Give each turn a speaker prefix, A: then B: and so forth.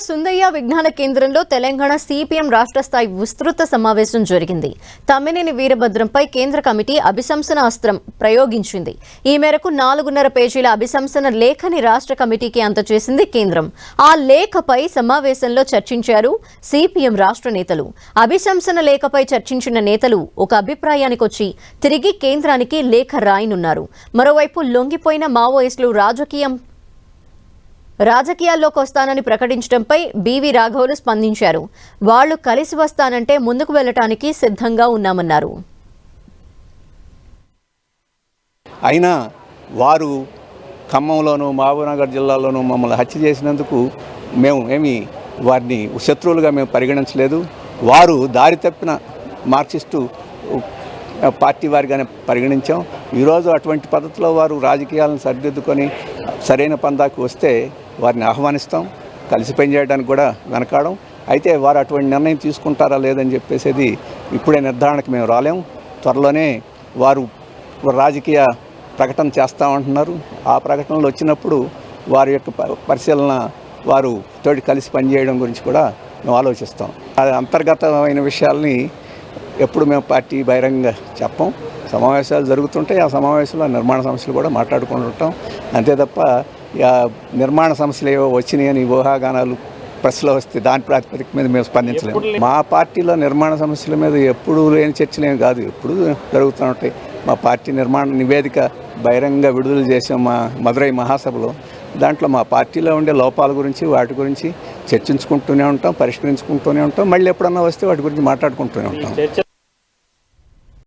A: సుందయ్య విజ్ఞాన కేంద్రంలో తెలంగాణ సిపిఎం రాష్ట్ర స్థాయి విస్తృత సమావేశం జరిగింది. తమ్మినేని వీరభద్రంపై కేంద్ర కమిటీ అభిశంసన అస్త్రం ప్రయోగించింది. ఈ మేరకు 4.5 పేజీల అభిశంసన లేఖని రాష్ట్ర కమిటీకి అందజేసింది కేంద్రం. ఆ లేఖపై సమావేశంలో చర్చించారు సిపిఎం రాష్ట్ర నేతలు. అభిశంసన లేఖపై చర్చించిన నేతలు ఒక అభిప్రాయానికొచ్చి తిరిగి కేంద్రానికి లేఖ రాయనున్నారు. మరోవైపు లొంగిపోయిన మావోయిస్టులు రాజకీయాల్లోకి వస్తానని ప్రకటించడంపై బివి రాఘవులు స్పందించారు. వాళ్లు కలిసి వస్తానంటే ముందుకు వెళ్లటానికి సిద్ధంగా ఉన్నామన్నారు.
B: అయినా వారు ఖమ్మంలోనూ మహబూబ్నగర్ జిల్లాలోనూ మమ్మల్ని హత్య చేసినందుకు మేము వారిని శత్రువులుగా మేము పరిగణించలేదు. వారు దారి తప్పిన మార్క్సిస్టు పార్టీ వారిగానే పరిగణించాం. ఈరోజు అటువంటి పద్ధతిలో వారు రాజకీయాలను సరిదిద్దుకొని సరైన పందాకు వస్తే వారిని ఆహ్వానిస్తాం. కలిసి పనిచేయడానికి కూడా వెనకాడం. అయితే వారు అటువంటి నిర్ణయం తీసుకుంటారా లేదని చెప్పేసి ఇప్పుడే నిర్ధారణకు మేము రాలేం. త్వరలోనే వారు రాజకీయ ప్రకటన చేస్తామంటున్నారు. ఆ ప్రకటనలు వచ్చినప్పుడు వారి యొక్క పరిశీలన వారు తోటి కలిసి పనిచేయడం గురించి కూడా మేము ఆలోచిస్తాం. అది అంతర్గతమైన విషయాల్ని ఎప్పుడు మేము పార్టీ బహిరంగంగా చెప్పం. సమావేశాలు జరుగుతుంటాయి. ఆ సమావేశంలో నిర్మాణ సమస్యలు కూడా మాట్లాడుకుంటుంటాం. అంతే తప్ప నిర్మాణ సమస్యలు ఏవో వచ్చినాయని ఊహాగానాలు ప్రెస్లో వస్తే దాని ప్రాతిపదిక మీద మేము స్పందించలేము. మా పార్టీలో నిర్మాణ సమస్యల మీద ఎప్పుడూ లేని చర్చలేమి కాదు, ఎప్పుడు జరుగుతూ ఉంటాయి. మా పార్టీ నిర్మాణ నివేదిక బహిరంగంగా విడుదల చేసాం మా మదురై మహాసభలో. దాంట్లో మా పార్టీలో ఉండే లోపాల గురించి వాటి గురించి చర్చించుకుంటూనే ఉంటాం, పరిష్కరించుకుంటూనే ఉంటాం. మళ్ళీ ఎప్పుడన్నా వస్తే వాటి గురించి మాట్లాడుకుంటూనే ఉంటాం.